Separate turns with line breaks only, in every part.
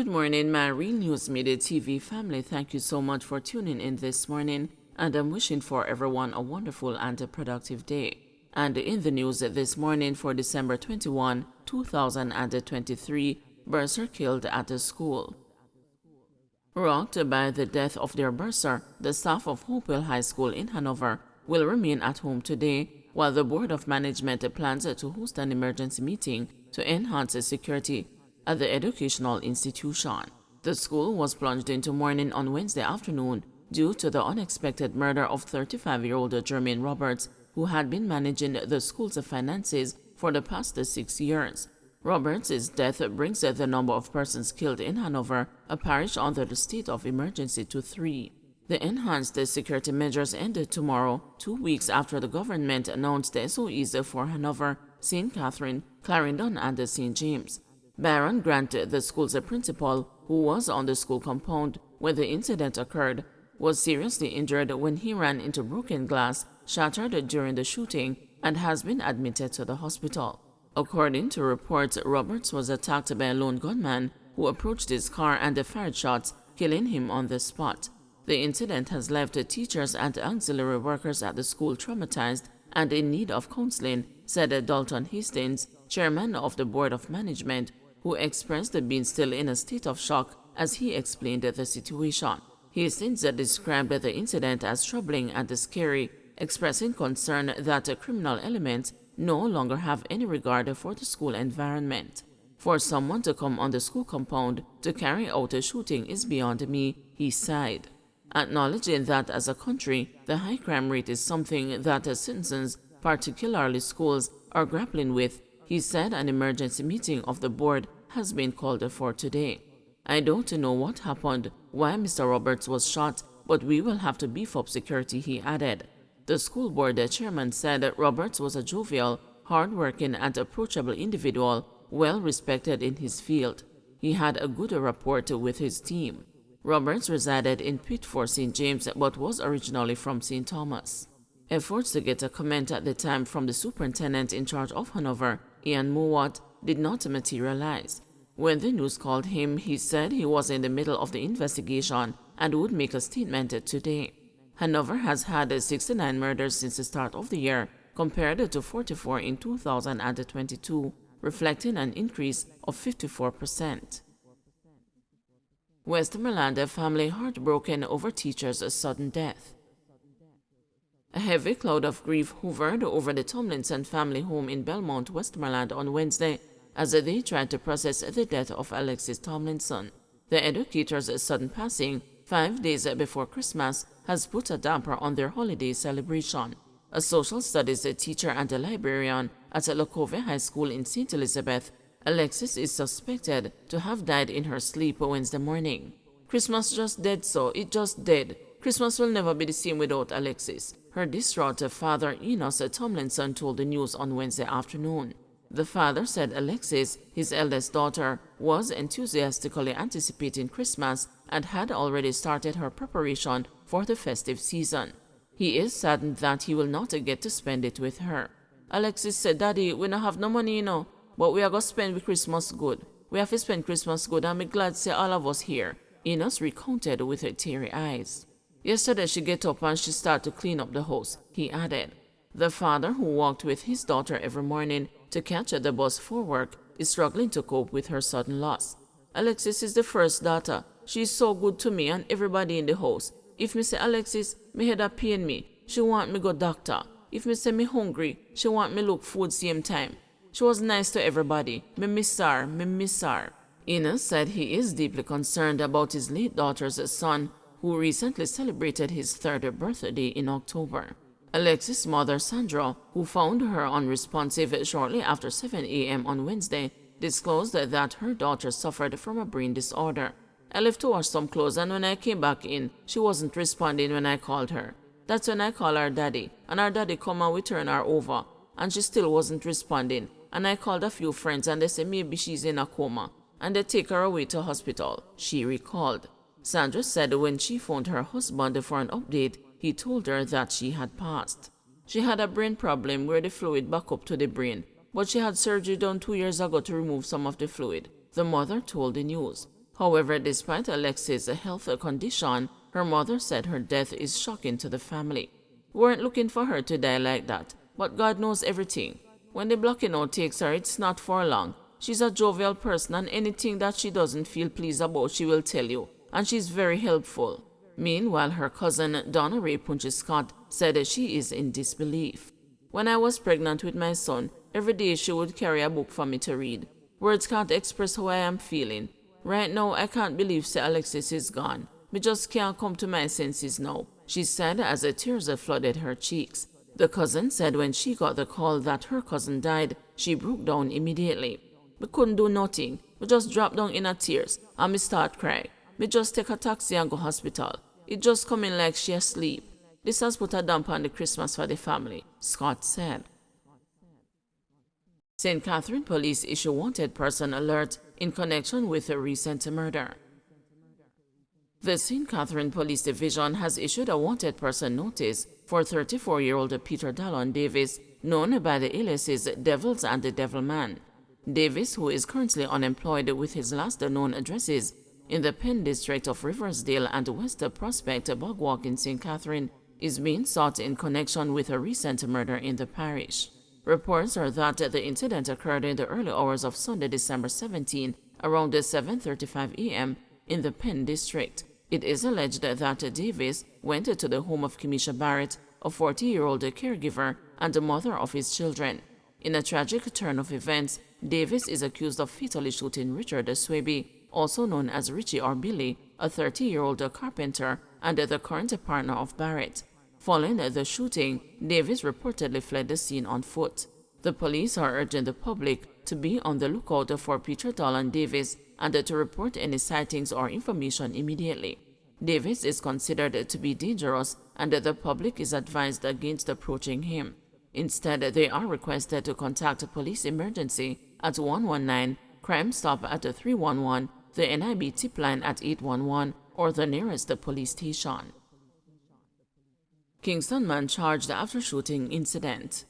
morning, my Real News Midday TV family. Thank you so much for tuning in this morning, and I'm wishing for everyone a wonderful and a productive day. And in the news this morning for December 21, 2023, bursar killed at a school. Rocked by the death of their bursar, the staff of Hopewell High School in Hanover will remain at home today, while the Board of Management plans to host an emergency meeting to enhance security at the educational institution. The school was plunged into mourning on Wednesday afternoon due to the unexpected murder of 35-year-old Jermaine Roberts, who had been managing the school's finances for the past 6 years. Roberts' death brings the number of persons killed in Hanover, a parish under the state of emergency, to 3. The enhanced security measures ended tomorrow, 2 weeks after the government announced the SOEs for Hanover, St. Catherine, Clarendon, and St. James. Baron Grant, the school's principal, who was on the school compound when the incident occurred, was seriously injured when he ran into broken glass shattered during the shooting and has been admitted to the hospital. According to reports, Roberts was attacked by a lone gunman who approached his car and fired shots, killing him on the spot. The incident has left teachers and auxiliary workers at the school traumatized and in need of counseling, said Dalton Hastings, chairman of the Board of Management, who expressed being still in a state of shock as he explained the situation. Hastings described the incident as troubling and scary, expressing concern that criminal elements no longer have any regard for the school environment. For someone to come on the school compound to carry out a shooting is beyond me, he sighed. Acknowledging that as a country, the high crime rate is something that citizens, particularly schools, are grappling with, he said an emergency meeting of the board has been called for today. I don't know what happened, why Mr. Roberts was shot, but we will have to beef up security, he added. The school board chairman said Roberts was a jovial, hard-working and approachable individual, well respected in his field. He had a good rapport with his team. Roberts resided in Pitford, St. James, but was originally from St. Thomas. Efforts to get a comment at the time from the superintendent in charge of Hanover, Ian Mowat, did not materialize. When the news called him, he said he was in the middle of the investigation and would make a statement today. Hanover has had 69 murders since the start of the year, compared to 44 in 2022, reflecting an increase of 54%. Westmoreland family heartbroken over teacher's sudden death. A heavy cloud of grief hovered over the Tomlinson family home in Belmont, Westmoreland on Wednesday as they tried to process the death of Alexis Tomlinson. The educator's sudden passing 5 days before Christmas has put a damper on their holiday celebration. A social studies teacher and a librarian at Locovia High School in St. Elizabeth, Alexis is suspected to have died in her sleep Wednesday morning. Christmas just dead, so it just dead. Christmas will never be the same without Alexis, her distraught father Enos Tomlinson told the news on Wednesday afternoon. The father said Alexis, his eldest daughter, was enthusiastically anticipating Christmas and had already started her preparation for the festive season. He is saddened that he will not get to spend it with her. Alexis said, "Daddy, we don't have no money, but we are going to spend the Christmas good. We have to spend Christmas good, and I'm glad to see all of us here," Enos recounted with her teary eyes. Yesterday she get up and she started to clean up the house, he added. The father, who walked with his daughter every morning to catch the bus for work, is struggling to cope with her sudden loss. Alexis is the first daughter. She is so good to me and everybody in the house. If me say Alexis, me head a pain me, she want me go doctor. If me say me hungry, she want me look food same time. She was nice to everybody. Me miss her. Enos said he is deeply concerned about his late daughter's son, who recently celebrated his 3rd birthday in October. Alexis' mother, Sandra, who found her unresponsive shortly after 7 a.m. on Wednesday, disclosed that her daughter suffered from a brain disorder. I left to wash some clothes, and when I came back in, she wasn't responding when I called her. That's when I called her daddy, and our daddy come and we turn her over, and she still wasn't responding. And I called a few friends, and they said maybe she's in a coma, and they take her away to hospital, she recalled. Sandra said when she phoned her husband for an update, he told her that she had passed. She had a brain problem where the fluid back up to the brain, but she had surgery done 2 years ago to remove some of the fluid, the mother told the news. However, despite Alexis' health condition, her mother said her death is shocking to the family. "We weren't looking for her to die like that, but God knows everything. When the blocking out takes her, it's not for long. She's a jovial person, and anything that she doesn't feel pleased about, she will tell you, and she's very helpful." Meanwhile, her cousin Donna Ray Punchy Scott said she is in disbelief. "When I was pregnant with my son, every day she would carry a book for me to read. Words can't express how I am feeling. Right now, I can't believe Sir Alexis is gone. Me just can't come to my senses now," she said as the tears flooded her cheeks. The cousin said when she got the call that her cousin died, she broke down immediately. "Me couldn't do nothing. Me just dropped down in a tears and me start cry. Me just take a taxi and go hospital. It just come in like she asleep. This has put a damper on the Christmas for the family," Scott said. St. Catherine police issue wanted person alert in connection with a recent murder. The St. Catherine Police Division has issued a wanted person notice for 34-year-old Peter Dallon Davis, known by the aliases Devils and the Devilman. Davis, who is currently unemployed with his last known addresses in the Penn District of Riversdale and West Prospect Bogwalk in St. Catherine, is being sought in connection with a recent murder in the parish. Reports are that the incident occurred in the early hours of Sunday, December 17, around 7:35 a.m. in the Penn District. It is alleged that Davis went to the home of Kimisha Barrett, a 40-year-old caregiver and the mother of his children. In a tragic turn of events, Davis is accused of fatally shooting Richard Swaby, also known as Richie or Billy, a 30-year-old carpenter and the current partner of Barrett. Following the shooting, Davis reportedly fled the scene on foot. The police are urging the public to be on the lookout for Peter Dallon Davis and to report any sightings or information immediately. Davis is considered to be dangerous and the public is advised against approaching him. Instead, they are requested to contact police emergency at 119, Crime Stop at 311, the NIB tip line at 811, or the nearest police station. Kingston man charged after shooting incident.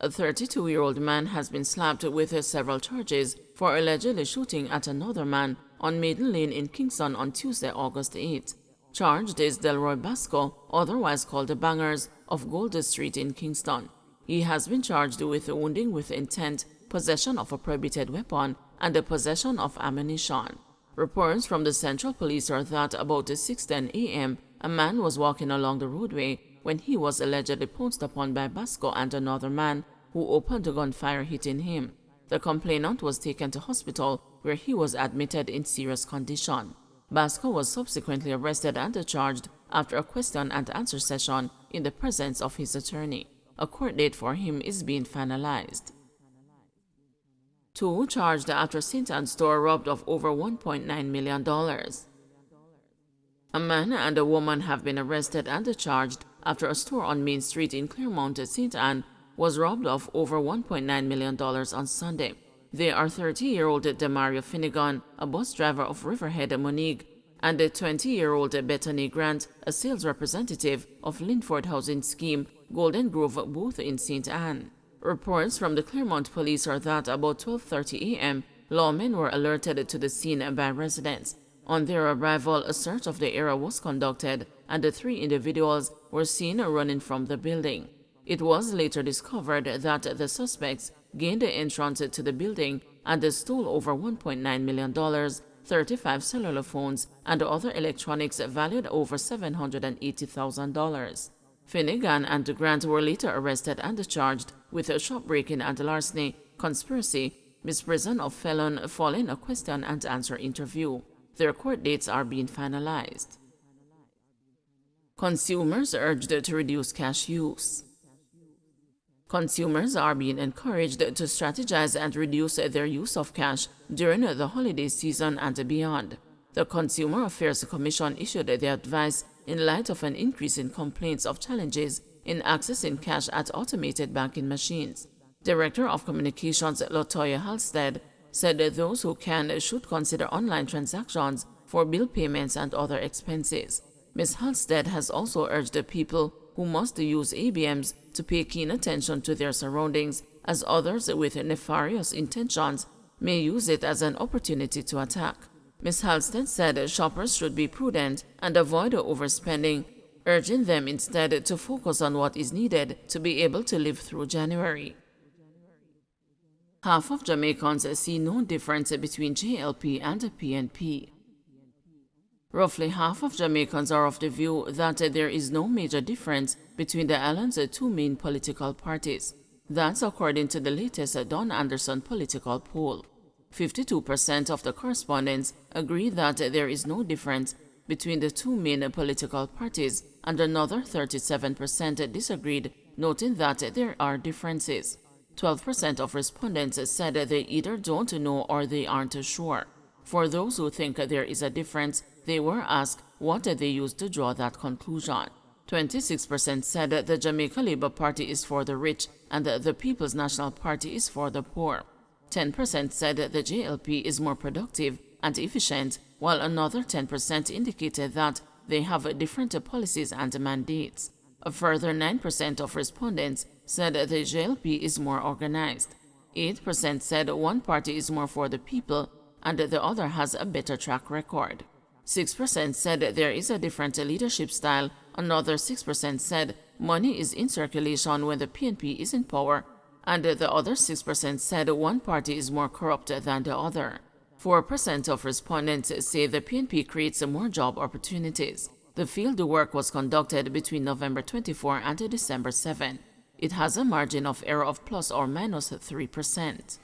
A 32-year-old man has been slapped with several charges for allegedly shooting at another man on Maiden Lane in Kingston on Tuesday, August 8. Charged is Delroy Basco, otherwise called the Bangers, of Gold Street in Kingston. He has been charged with wounding with intent, possession of a prohibited weapon, and the possession of ammunition. Reports from the Central Police are that about 6:10 a.m., a man was walking along the roadway when he was allegedly pounced upon by Basco and another man who opened gunfire, hitting him. The complainant was taken to hospital where he was admitted in serious condition. Basco was subsequently arrested and charged after a question and answer session in the presence of his attorney. A court date for him is being finalized. Two charged after St. Anne's store robbed of over $1.9 million. A man and a woman have been arrested and charged after a store on Main Street in Claremont, St. Anne, was robbed of over $1.9 million on Sunday. They are 30-year-old Demario Finnegan, a bus driver of Riverhead, Monique, and a 20-year-old Bethany Grant, a sales representative of Linford Housing Scheme, Golden Grove, both in St. Anne. Reports from the Claremont police are that about 12:30 a.m., lawmen were alerted to the scene by residents. On their arrival, a search of the area was conducted, and the three individuals were seen running from the building. It was later discovered that the suspects gained the entrance to the building and stole over $1.9 million, 35 cellular phones, and other electronics valued over $780,000. Finnegan and Grant were later arrested and charged with shoplifting and larceny, conspiracy, misprision of felon following a question and answer interview. Their court dates are being finalized. Consumers urged to reduce cash use. Consumers are being encouraged to strategize and reduce their use of cash during the holiday season and beyond. The Consumer Affairs Commission issued the advice in light of an increase in complaints of challenges in accessing cash at automated banking machines. Director of Communications Latoya Halstead said that those who can should consider online transactions for bill payments and other expenses. Ms. Halstead has also urged the people who must use ABMs to pay keen attention to their surroundings, as others with nefarious intentions may use it as an opportunity to attack. Ms. Halstead said shoppers should be prudent and avoid overspending, urging them instead to focus on what is needed to be able to live through January. Half of Jamaicans see no difference between JLP and PNP. Roughly half of Jamaicans are of the view that there is no major difference between the island's two main political parties. That's according to the latest Don Anderson political poll. 52% of the correspondents agree that there is no difference between the two main political parties, and another 37% disagreed, noting that there are differences. 12% of respondents said they either don't know or they aren't sure. For those who think there is a difference, they were asked what they used to draw that conclusion. 26% said the Jamaica Labour Party is for the rich and the People's National Party is for the poor. 10% said the JLP is more productive and efficient, while another 10% indicated that they have different policies and mandates. A further 9% of respondents said the JLP is more organized. 8% said one party is more for the people and the other has a better track record. 6% said there is a different leadership style. Another 6% said money is in circulation when the PNP is in power, and the other 6% said one party is more corrupt than the other. 4% of respondents say the PNP creates more job opportunities. The field work was conducted between November 24 and December 7. It has a margin of error of plus or minus 3%.